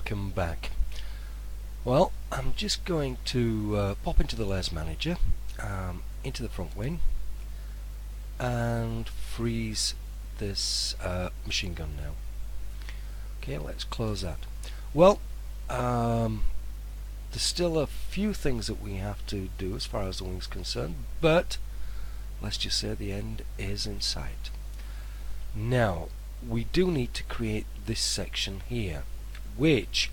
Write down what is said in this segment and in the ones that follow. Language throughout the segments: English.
welcome back. Well, I'm just going to pop into the layers manager, into the front wing, and freeze this machine gun now. Okay, let's close that. Well, there's still a few things that we have to do as far as the wing's concerned, but let's just say the end is in sight. Now, we do need to create this section here, which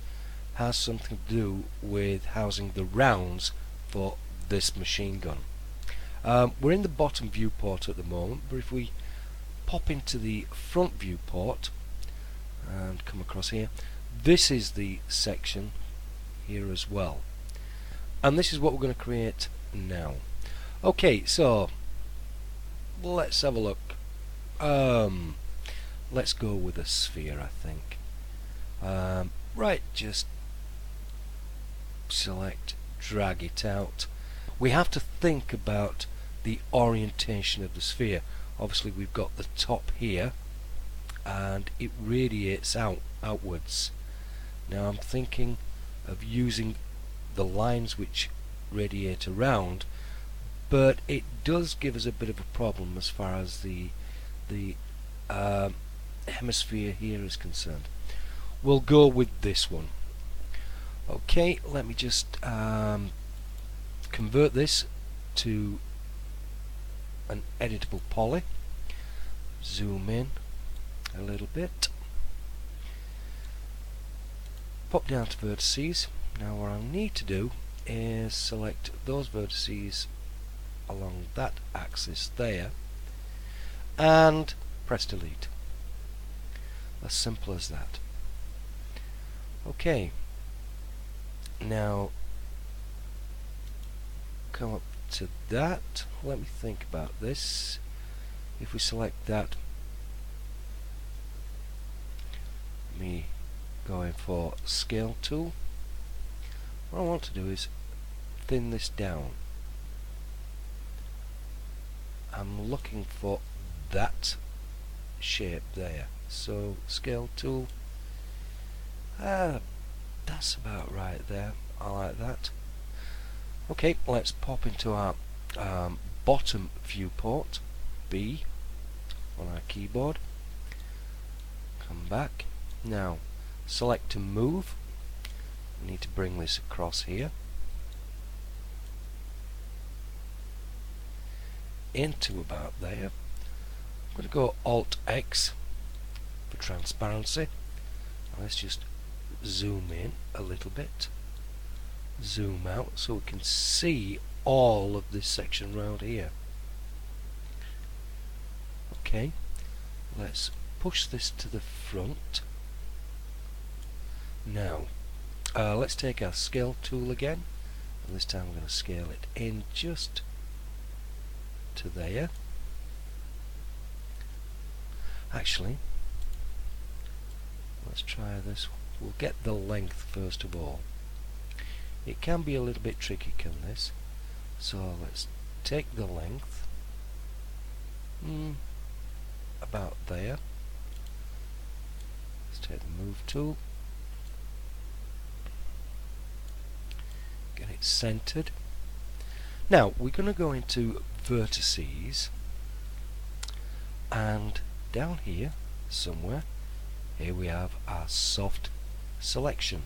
has something to do with housing the rounds for this machine gun. We're in the bottom viewport at the moment, but if we pop into the front viewport and come across here, this is the section here as well, and this is what we're going to create now. Okay, so let's have a look. Let's go with a sphere, I think. Right, just select, drag it out. We have to think about the orientation of the sphere. Obviously we've got the top here and it radiates outwards. Now I'm thinking of using the lines which radiate around, but it does give us a bit of a problem as far as the hemisphere here is concerned. We'll go with this one. Okay, let me just convert this to an editable poly. Zoom in a little bit. Pop down to vertices. Now what I need to do is select those vertices along that axis there and press delete. As simple as that. Okay, now come up to that. Let me think about this. If we select that, me going for scale tool, what I want to do is thin this down. I'm looking for that shape there, so scale tool, that's about right there. I like that. Okay, let's pop into our bottom viewport, B, on our keyboard. Come back. Now, select to move. We need to bring this across here. Into about there. I'm going to go Alt X for transparency. Let's just zoom in a little bit, zoom out so we can see all of this section around here. Okay, let's push this to the front. Now let's take our scale tool again, and this time we're going to scale it in just to there. Actually, let's try this one. We'll get the length first of all. It can be a little bit tricky, can this? So let's take the length about there. Let's take the move tool, get it centered. Now we're going to go into vertices, and down here somewhere, here we have our soft selection.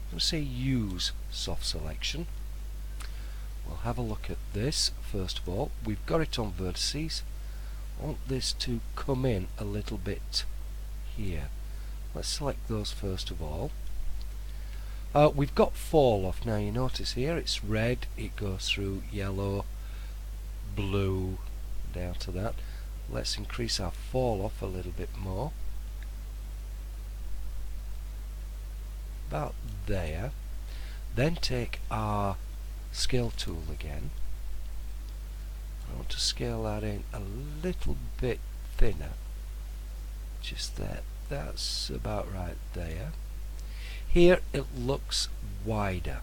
I'm going to say use soft selection. We'll have a look at this first of all. We've got it on vertices. I want this to come in a little bit here. Let's select those first of all. We've got fall off. Now you notice here it's red, it goes through yellow, blue, down to that. Let's increase our fall off a little bit more. About there. Then take our scale tool again. I want to scale that in a little bit thinner. Just there. That's about right there. Here it looks wider.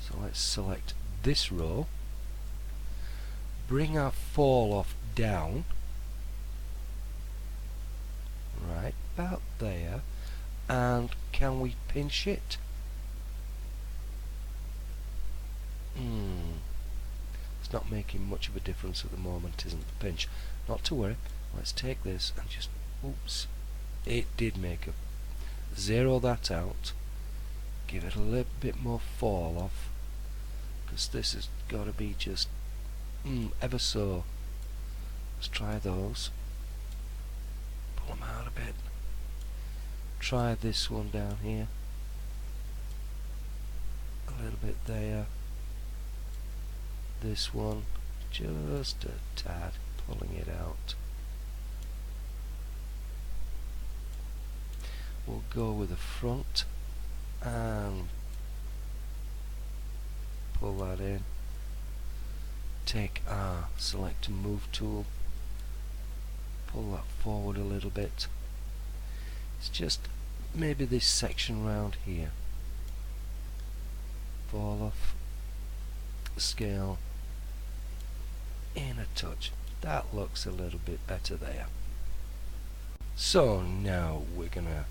So let's select this row. Bring our fall off down. Right, about there. And can we pinch it? It's not making much of a difference at the moment, isn't the pinch? Not to worry. Let's take this and just, oops, it did make a, zero that out, give it a little bit more fall off, because this has got to be just ever so. Let's try those, pull them out a bit, try this one down here, a little bit there, this one just a tad, pulling it out. We'll go with the front and pull that in. Take our select and move tool, pull that forward a little bit. It's just maybe this section round here. Fall off the scale in a touch. That looks a little bit better there. So now we're gonna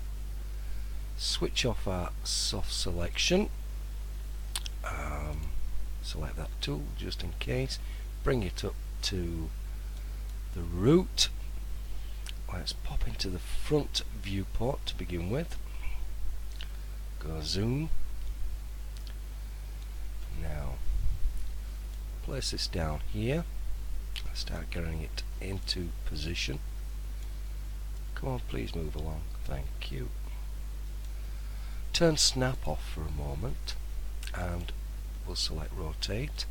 switch off our soft selection. Select that tool just in case. Bring it up to the root. Let's pop into the front viewport to begin with. Go zoom. Now place this down here. Start getting it into position. Come on, please move along. Thank you. Turn snap off for a moment and we'll select rotate.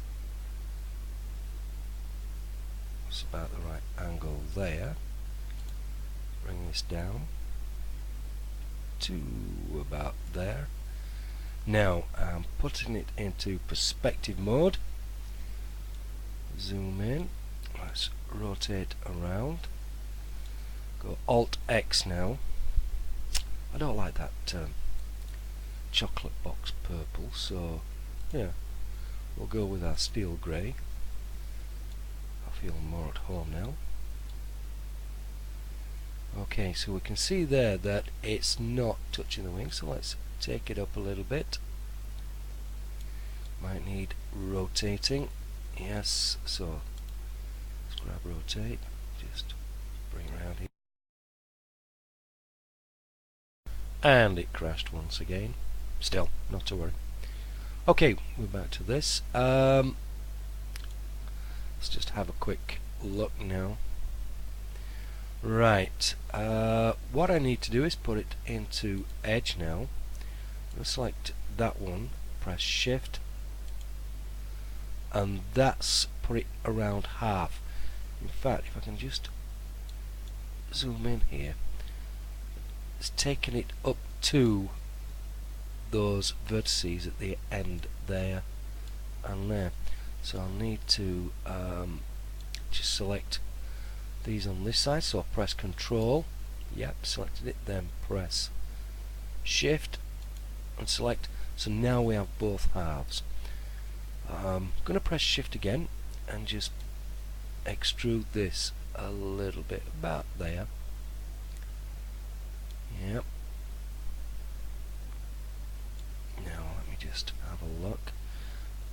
It's about the right angle there. Bring this down to about there. Now I'm putting it into perspective mode. Zoom in. Let's rotate around. Go Alt X now. I don't like that chocolate box purple, so yeah, we'll go with our steel grey. I feel more at home now. Okay, so we can see there that it's not touching the wing, so let's take it up a little bit. Might need rotating. Yes, so let's grab rotate, just bring around here. And it crashed once again. Still, not to worry. Okay, we're back to this. Let's just have a quick look now. Right, what I need to do is put it into edge now. I'm going to select that one, press shift, and that's put it around half. In fact, if I can just zoom in here, it's taken it up to those vertices at the end there and there. So I'll need to just select these on this side, so I'll press Control, yep, selected it, then press Shift and select. So now we have both halves. I'm going to press Shift again and just extrude this a little bit, about there. Yep. Now let me just have a look,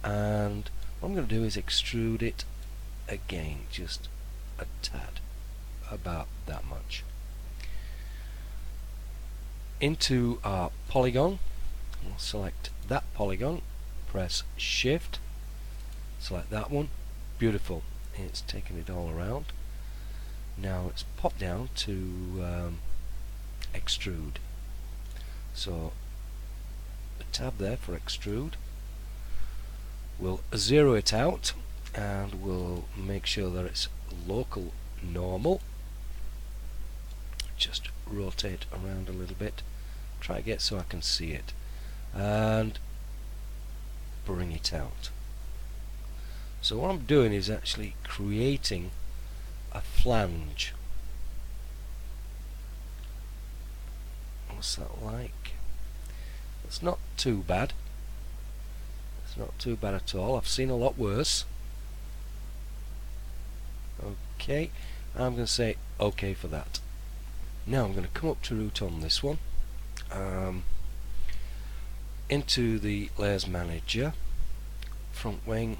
and what I'm going to do is extrude it again, just a tad, about that much. Into our polygon, we'll select that polygon, press Shift, select that one. Beautiful, it's taken it all around. Now let's pop down to extrude. So a tab there for extrude. We'll zero it out and we'll make sure that it's local normal. Just rotate around a little bit, try to get so I can see it, and bring it out. So what I'm doing is actually creating a flange. What's that like? It's not too bad. It's not too bad at all. I've seen a lot worse. Okay, I'm going to say OK for that. Now I'm going to come up to root on this one, into the layers manager, front wing.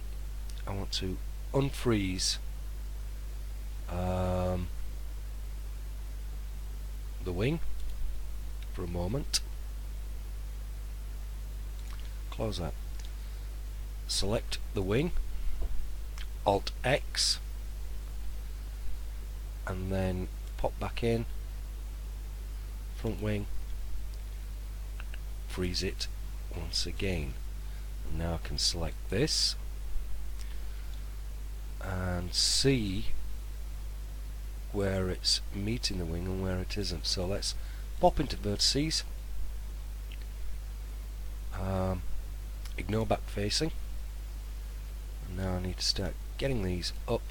I want to unfreeze the wing for a moment. Close that. Select the wing, Alt X, and then pop back in, front wing, freeze it once again. And now I can select this and see where it's meeting the wing and where it isn't. So let's pop into vertices, ignore back facing, and now I need to start getting these up,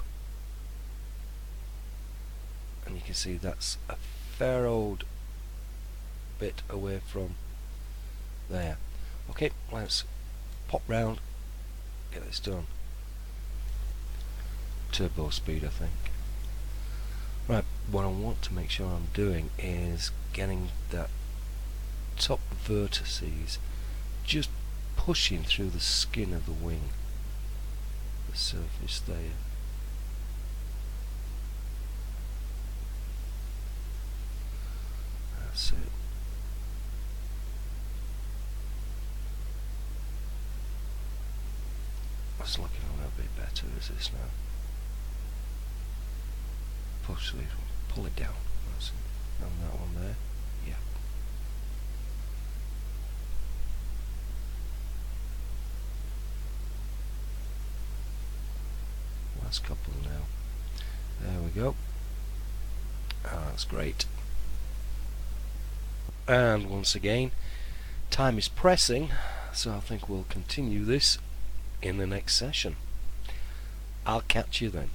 and you can see that's a fair old bit away from there. Okay, let's pop round, get this done. Turbo speed, I think. Right, what I want to make sure I'm doing is getting that top vertices just pushing through the skin of the wing, the surface there. That's it. That's looking a little bit better, is this now? Push these, pull it down. That's it. And that one there. Yeah. Last couple now. There we go. That's great. And once again, time is pressing, so I think we'll continue this in the next session. I'll catch you then.